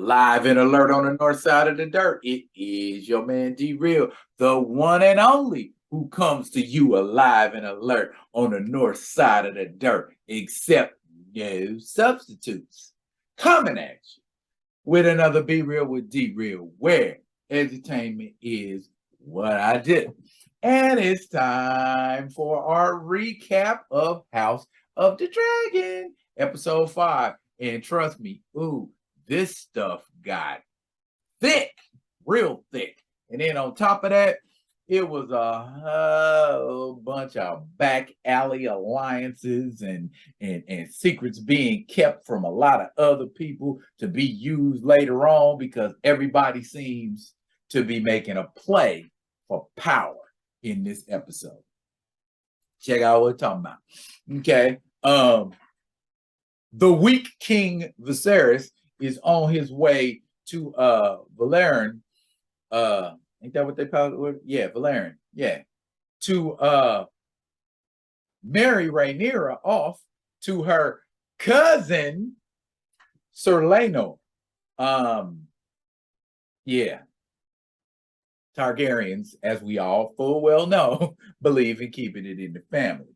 Live and alert on the north side of the dirt. It is your man D-Real, the one and only who comes to you alive and alert on the north side of the dirt, except no substitutes. Coming at you with another Be Real with D-Real, where edutainment is what I do. And it's time for our recap of House of the Dragon, episode 5. And trust me, this stuff got thick, real thick. And then on top of that, it was a bunch of back alley alliances and secrets being kept from a lot of other people to be used later on because everybody seems to be making a play for power in this episode. Check out what we're talking about. Okay. The weak King Viserys is on his way to Valerian. Ain't that what they call it? Yeah, Valerian. Yeah. To marry Rhaenyra off to her cousin, Sir Leno. Yeah. Targaryens, as we all full well know, believe in keeping it in the family.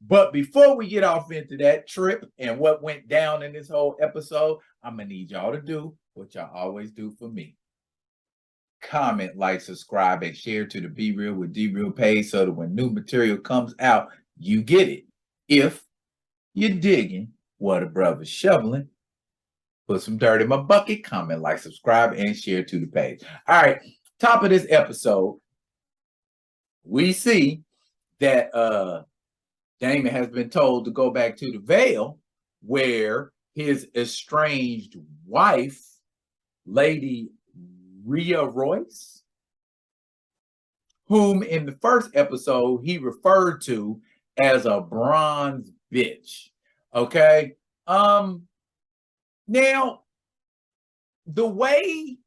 But before we get off into that trip and what went down in this whole episode, I'm going to need y'all to do what y'all always do for me. Comment, like, subscribe, and share to the Be Real with D-Real page so that when new material comes out, you get it. If you're digging what a brother's shoveling, put some dirt in my bucket, comment, like, subscribe, and share to the page. All right, top of this episode, we see that Daemon has been told to go back to the Vale where his estranged wife, Lady Rhea Royce, whom in the first episode he referred to as a bronze bitch. Okay. Now, the way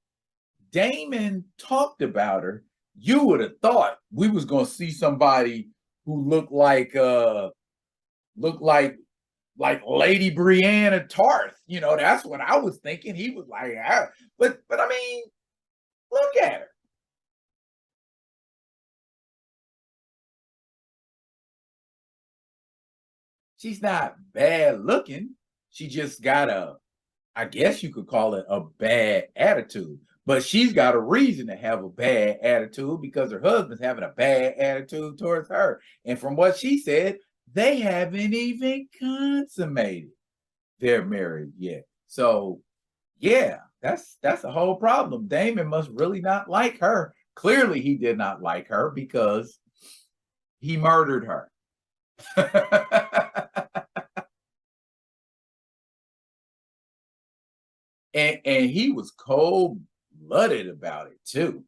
Daemon talked about her, you would have thought we was gonna see somebody who looked like Lady Brienne of Tarth. You know, that's what I was thinking. He was like, but I mean, look at her. She's not bad looking. She just got I guess you could call it a bad attitude. But she's got a reason to have a bad attitude because her husband's having a bad attitude towards her. And from what she said, they haven't even consummated their marriage yet. So, yeah, that's a whole problem. Daemon must really not like her. Clearly, he did not like her because he murdered her. and he was cold-blooded about it too.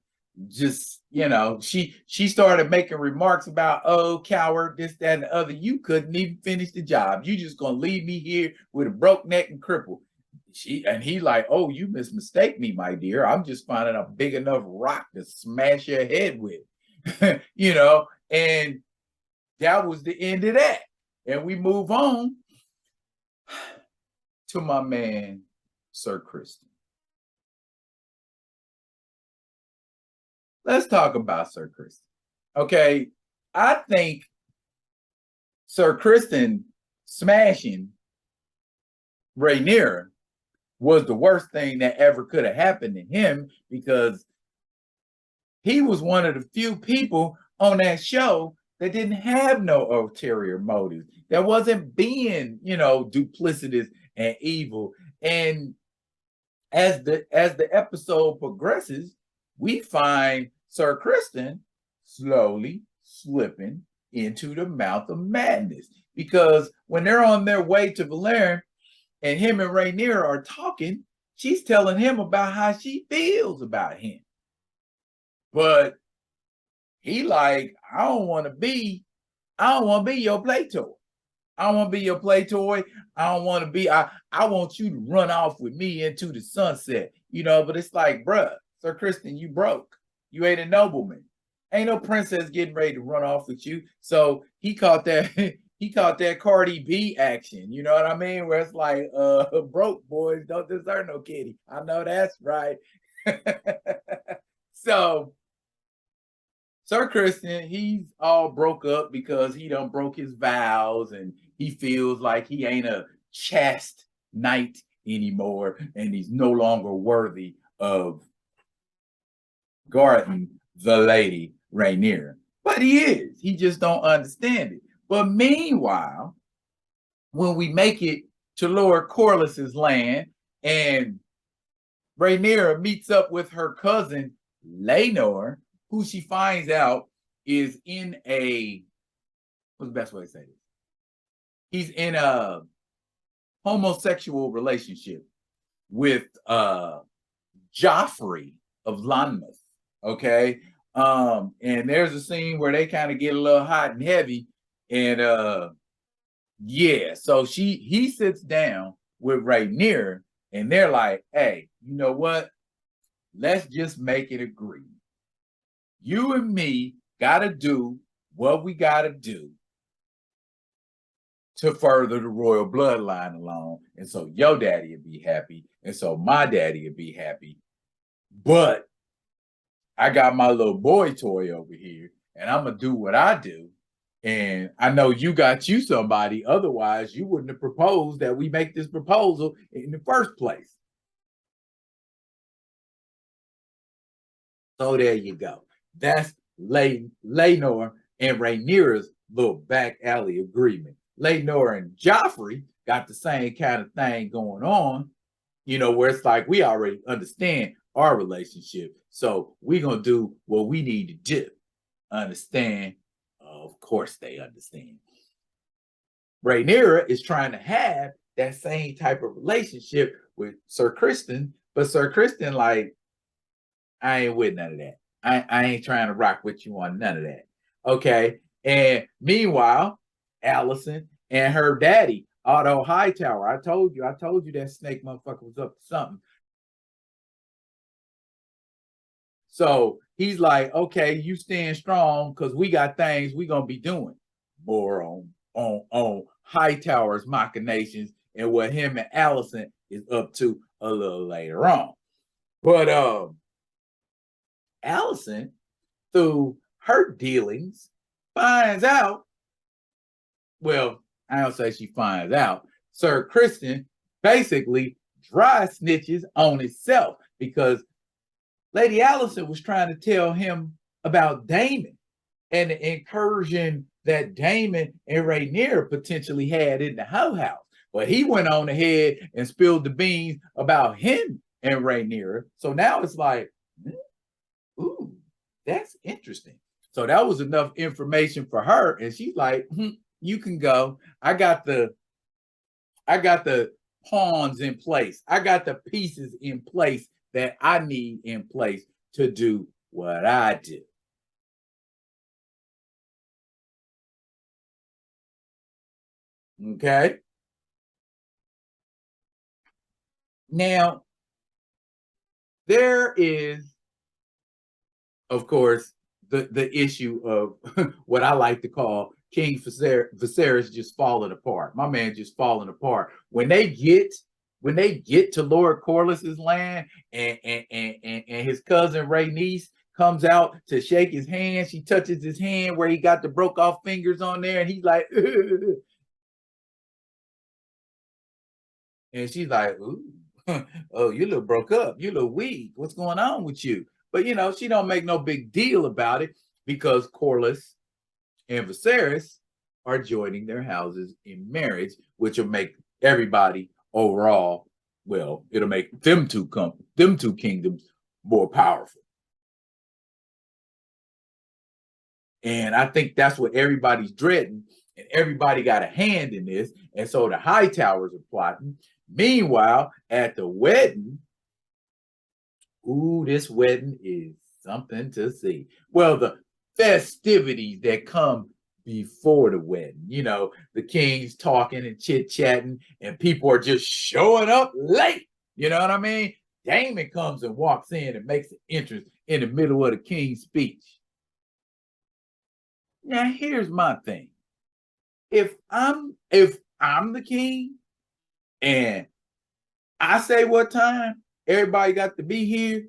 Just, you know, she started making remarks about, oh, coward, this, that, and the other. You couldn't even finish the job. You just gonna leave me here with a broke neck and crippled. He like, oh, you mismistake me, my dear. I'm just finding a big enough rock to smash your head with. You know, and that was the end of that. And we move on to my man, Sir Criston. Let's talk about Sir Criston. Okay, I think Sir Criston smashing Rhaenyra was the worst thing that ever could have happened to him because he was one of the few people on that show that didn't have no ulterior motives, that wasn't being, you know, duplicitous and evil. And as the episode progresses, we find Sir Criston slowly slipping into the mouth of madness because when they're on their way to Valerian and him and Rhaenyra are talking, she's telling him about how she feels about him. But he like, I don't want to be your play toy. I don't want to be your play toy. I don't want to be, I want you to run off with me into the sunset, you know, but it's like, bruh, Sir Criston, you broke. You ain't a nobleman. Ain't no princess getting ready to run off with you. So he caught that he caught that Cardi B action. You know what I mean? Where it's like, broke boys don't deserve no kitty. I know that's right. So Sir Kristen, he's all broke up because he done broke his vows and he feels like he ain't a chaste knight anymore and he's no longer worthy of guarding the lady Rhaenyra. But he is. He just don't understand it. But meanwhile, when we make it to Lord Corliss's land and Rhaenyra meets up with her cousin Laenor, who she finds out is in what's the best way to say this? He's in a homosexual relationship with Joffrey of Lonmouth. Okay. And there's a scene where they kind of get a little hot and heavy. And yeah, so he sits down with Rhaenyra and they're like, hey, you know what? Let's just make it agree. You and me gotta do what we gotta do to further the royal bloodline along. And so your daddy would be happy. And so my daddy would be happy. But I got my little boy toy over here and I'm gonna do what I do. And I know you got you somebody, otherwise you wouldn't have proposed that we make this proposal in the first place. So there you go. That's Laenor and Rhaenyra's little back alley agreement. Laenor and Joffrey got the same kind of thing going on, you know, where it's like we already understand our relationship. So we're going to do what we need to do. Understand? Of course they understand. Rhaenyra is trying to have that same type of relationship with Sir Kristen, but Sir Kristen, like, I ain't with none of that. I ain't trying to rock with you on none of that. Okay. And meanwhile, Allison and her daddy, Otto Hightower, I told you that snake motherfucker was up to something. So he's like, okay, you stand strong because we got things we gonna be doing. More on Hightower's machinations and what him and Allison is up to a little later on. But Allison, through her dealings, finds out, well, I don't say she finds out, Sir Kristen basically dry snitches on itself because Lady Allison was trying to tell him about Daemon and the incursion that Daemon and Rhaenyra potentially had in the Hoe House. But he went on ahead and spilled the beans about him and Rhaenyra. So now it's like, ooh, that's interesting. So that was enough information for her. And she's like, you can go. I got the pawns in place. I got the pieces in place that I need in place to do what I do. Okay. Now, there is, of course, the issue of what I like to call King Viserys just falling apart. My man just falling apart. When they get to Lord Corliss's land and his cousin Rhaenys comes out to shake his hand, she touches his hand where he got the broke off fingers on there, and he's like, ugh. And she's like, ooh, oh, you look broke up. You look weak. What's going on with you? But, you know, she don't make no big deal about it because Corlys and Viserys are joining their houses in marriage, which will make everybody overall, well, it'll make them two kingdoms more powerful. And I think that's what everybody's dreading. And everybody got a hand in this. And so the Hightowers are plotting. Meanwhile, at the wedding, ooh, this wedding is something to see. Well, the festivities that come before the wedding, you know, the king's talking and chit-chatting, and people are just showing up late. You know what I mean? Daemon comes and walks in and makes an entrance in the middle of the king's speech. Now, here's my thing. if I'm the king and I say what time everybody got to be here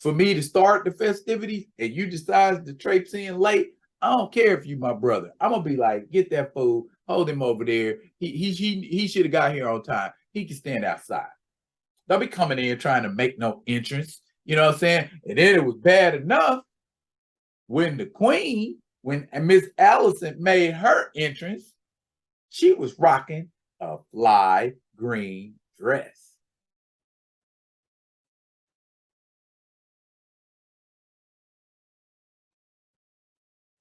for me to start the festivities, and you decide to traipse in late, I don't care if you my brother. I'm gonna be like, get that fool, hold him over there. He should have got here on time. He can stand outside. Don't be coming in trying to make no entrance. You know what I'm saying? And then it was bad enough when the queen, when Miss Allison made her entrance, she was rocking a fly green dress.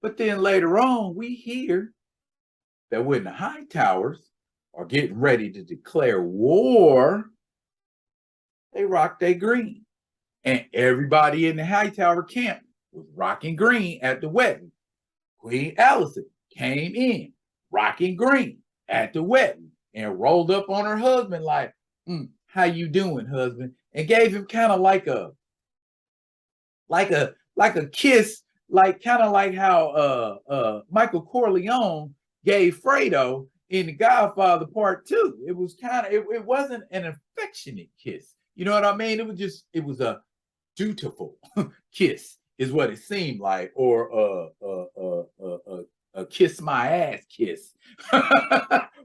But then later on, we hear that when the Hightowers are getting ready to declare war, they rock their green. And everybody in the Hightower camp was rocking green at the wedding. Queen Allison came in rocking green at the wedding and rolled up on her husband like, how you doing, husband? And gave him kind of like a kiss, like kind of like how Michael Corleone gave Fredo in The Godfather Part 2. It was kind of it wasn't an affectionate kiss. You know what I mean? It was a dutiful kiss, is what it seemed like, or a kiss my ass kiss,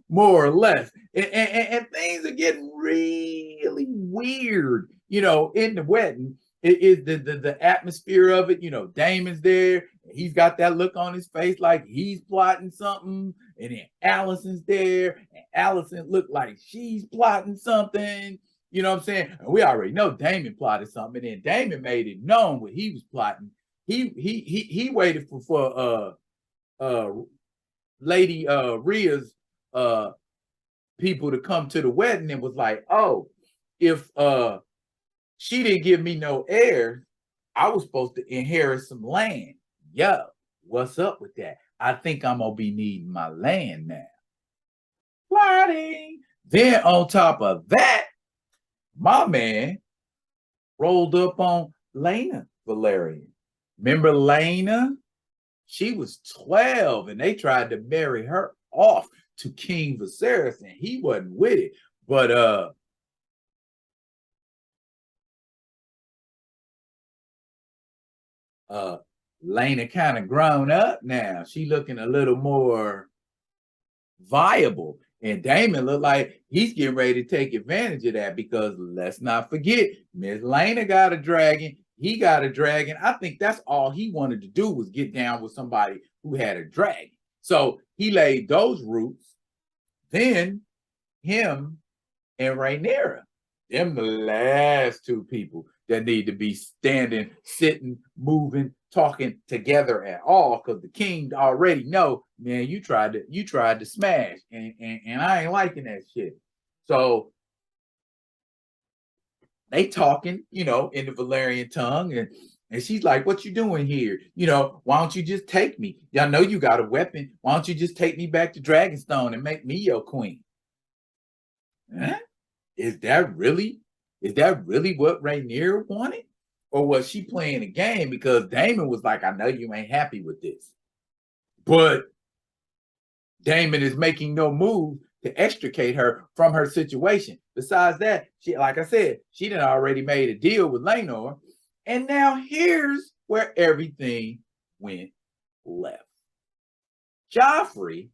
more or less. And things are getting really weird, you know, in the wedding. It is the atmosphere of it. You know, Damon's there. He's got that look on his face like he's plotting something. And then Allison's there. And Allison looked like she's plotting something. You know what I'm saying? And we already know Damon plotted something. And then Damon made it known what he was plotting. He waited for Lady Rhea's people to come to the wedding and was like, oh, if she didn't give me no heirs, I was supposed to inherit some land. Yo, what's up with that? I think I'm gonna be needing my land now. Plotting. Then on top of that, my man rolled up on Lena Valerian. Remember Lena? She was 12 and they tried to marry her off to King Viserys and he wasn't with it. But Lena kind of grown up now. She looking a little more viable. And Damon looked like he's getting ready to take advantage of that because let's not forget, Miss Lena got a dragon. He got a dragon. I think that's all he wanted to do was get down with somebody who had a dragon. So he laid those roots. Then him and Rhaenyra, them the last two people that need to be standing, sitting, moving, talking together at all, because the king already know, man, you tried to smash, and I ain't liking that shit. So they talking, you know, in the Valerian tongue, and she's like, what you doing here? You know, why don't you just take me? Y'all know you got a weapon. Why don't you just take me back to Dragonstone and make me your queen? Huh? Is that really what Rhaenyra wanted? Or was she playing a game because Daemon was like, I know you ain't happy with this. But Daemon is making no move to extricate her from her situation. Besides that, she, like I said, she done already made a deal with Laenor. And now here's where everything went left. Joffrey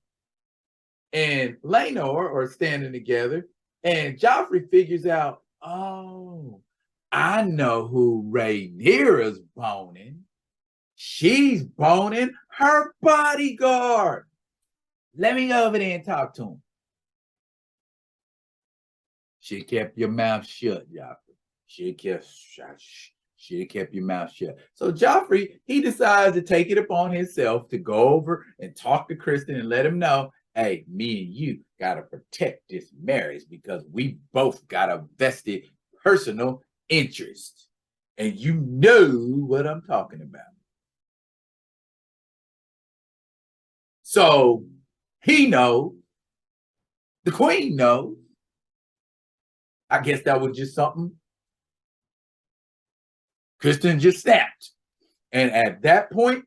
and Laenor are standing together, and Joffrey figures out, oh, I know who Rhaenyra's boning. She's boning her bodyguard. Let me go over there and talk to him. Should kept your mouth shut, Joffrey. Should kept your mouth shut. So Joffrey, he decides to take it upon himself to go over and talk to Kristen and let him know, hey, me and you got to protect this marriage because we both got a vested personal interest. And you know what I'm talking about. So he knows, the queen knows. I guess that was just something Kristen just snapped. And at that point,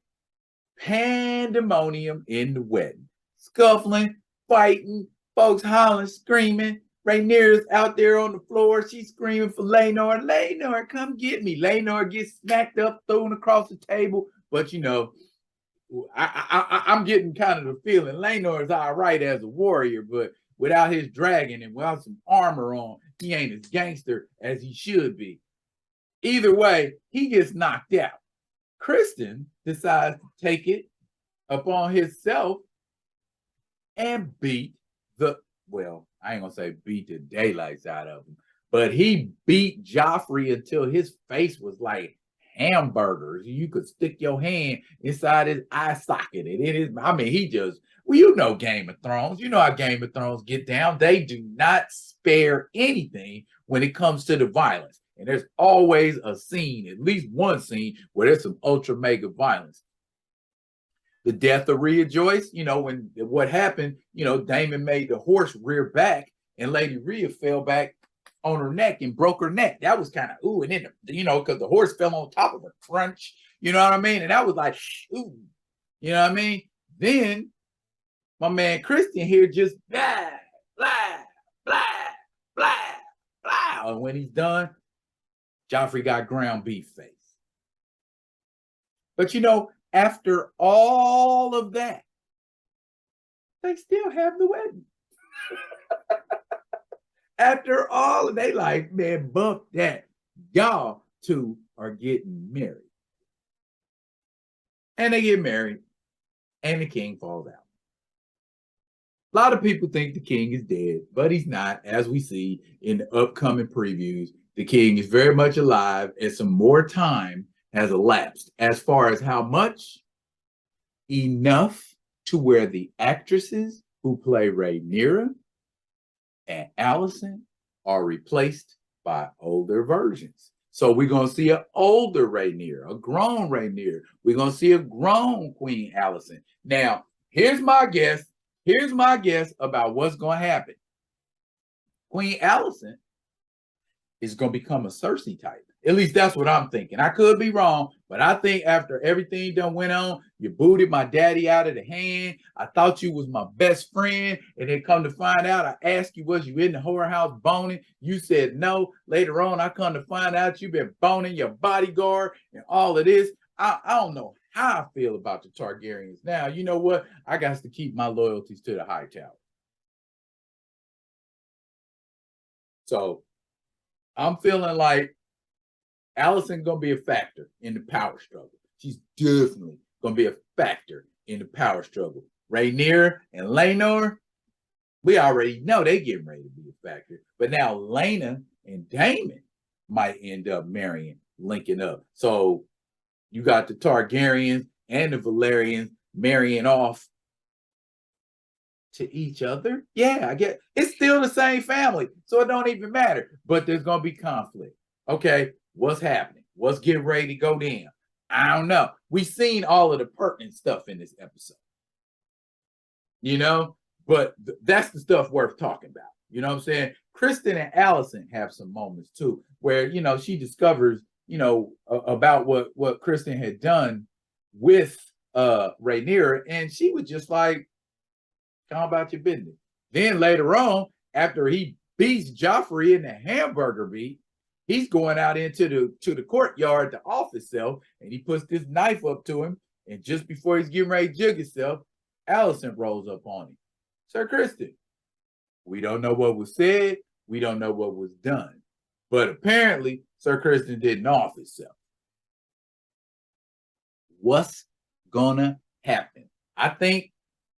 pandemonium in the wedding. scuffling, fighting, folks hollering, screaming. Rhaenyra's out there on the floor. She's screaming for Rhaenyra. Rhaenyra, come get me. Rhaenyra gets smacked up, thrown across the table. But you know, I'm getting kind of the feeling Rhaenyra's all right as a warrior, but without his dragon and without some armor on, he ain't as gangster as he should be. Either way, he gets knocked out. Kristen decides to take it upon himself and beat the, well, I ain't gonna say beat the daylights out of him, but he beat Joffrey until his face was like hamburgers. You could stick your hand inside his eye socket. And it is, I mean, he just, well, you know Game of Thrones. You know how Game of Thrones get down. They do not spare anything when it comes to the violence. And there's always a scene, at least one scene, where there's some ultra mega violence. The death of Rhea Joyce, you know, when what happened, you know, Daemon made the horse rear back and Lady Rhea fell back on her neck and broke her neck. That was kind of, ooh, and then, you know, because the horse fell on top of her crunch, you know what I mean? And that was like, ooh, you know what I mean? Then my man Christian here just blah, blah, blah, blah, blah. And when he's done, Joffrey got ground beef face. But you know, after all of that, they still have the wedding. After all of, they like, man, bump that. Y'all two are getting married. And they get married, and the king falls out. A lot of people think the king is dead, but he's not. As we see in the upcoming previews, the king is very much alive, and some more time has elapsed. As far as how much? Enough to where the actresses who play Rhaenyra and Alicent are replaced by older versions. So we're going to see an older Rhaenyra, a grown Rhaenyra. We're going to see a grown Queen Alicent. Now, here's my guess. Here's my guess about what's going to happen. Queen Alicent is going to become a Cersei type. At least that's what I'm thinking. I could be wrong, but I think after everything done went on, you booted my daddy out of the hand. I thought you was my best friend, and then come to find out, I asked you, was you in the whorehouse boning? You said no. Later on, I come to find out you've been boning your bodyguard and all of this. I don't know how I feel about the Targaryens. Now, you know what? I got to keep my loyalties to the Hightowers. So I'm feeling like Alicent gonna be a factor in the power struggle. She's definitely gonna be a factor in the power struggle. Rhaenyra and Rhaenyra, we already know they getting ready to be a factor. But now Laena and Daemon might end up marrying, linking up. So you got the Targaryens and the Valerians marrying off to each other. Yeah, I get it's still the same family, so it don't even matter. But there's gonna be conflict. Okay, what's happening? What's getting ready to go down? I don't know. We've seen all of the pertinent stuff in this episode, you know, but that's the stuff worth talking about. You know what I'm saying? Kristen and Alicent have some moments too, where you know she discovers, you know, about what Kristen had done with Rhaenyra, and she was just like, "Come about your business." Then later on, after he beats Joffrey in the hamburger beat, he's going out into the courtyard to off himself, and he puts this knife up to him. And just before he's getting ready to jig himself, Alicent rolls up on him. Sir Kristen, we don't know what was said. We don't know what was done. But apparently, Sir Kristen didn't off himself. What's gonna happen? I think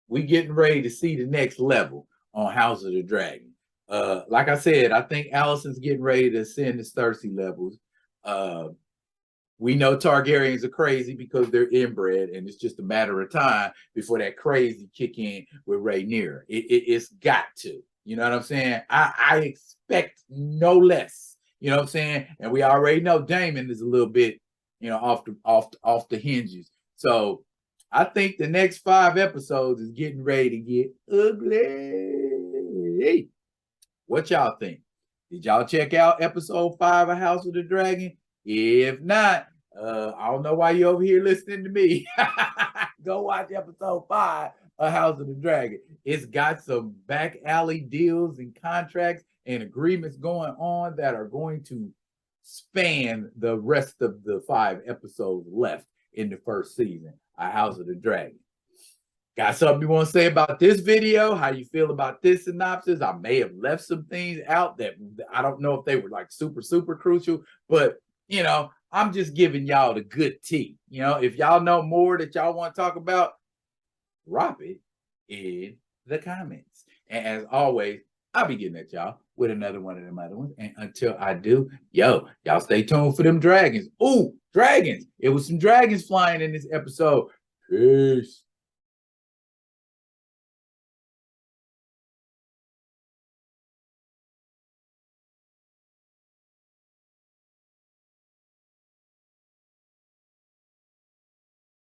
we getting ready to see the next level on House of the Dragon. Like I said, I think Alicent's getting ready to ascend to Cersei levels. We know Targaryens are crazy because they're inbred, and it's just a matter of time before that crazy kick in with Rhaenyra. It's got to. You know what I'm saying? I expect no less. You know what I'm saying? And we already know Daemon is a little bit, you know, off the hinges. So I think the next 5 episodes is getting ready to get ugly. What y'all think? Did y'all check out episode 5 of House of the Dragon? If not, I don't know why you're over here listening to me. Go watch episode 5 A House of the Dragon. It's got some back alley deals and contracts and agreements going on that are going to span the rest of the 5 episodes left in the first season. A House of the Dragon. Got something you want to say about this video? How you feel about this synopsis? I may have left some things out that I don't know if they were like super, super crucial, but you know, I'm just giving y'all the good tea. You know, if y'all know more that y'all want to talk about, drop it in the comments. And as always, I'll be getting at y'all with another one of them other ones. And until I do, y'all stay tuned for them dragons. Ooh, dragons. It was some dragons flying in this episode. Peace.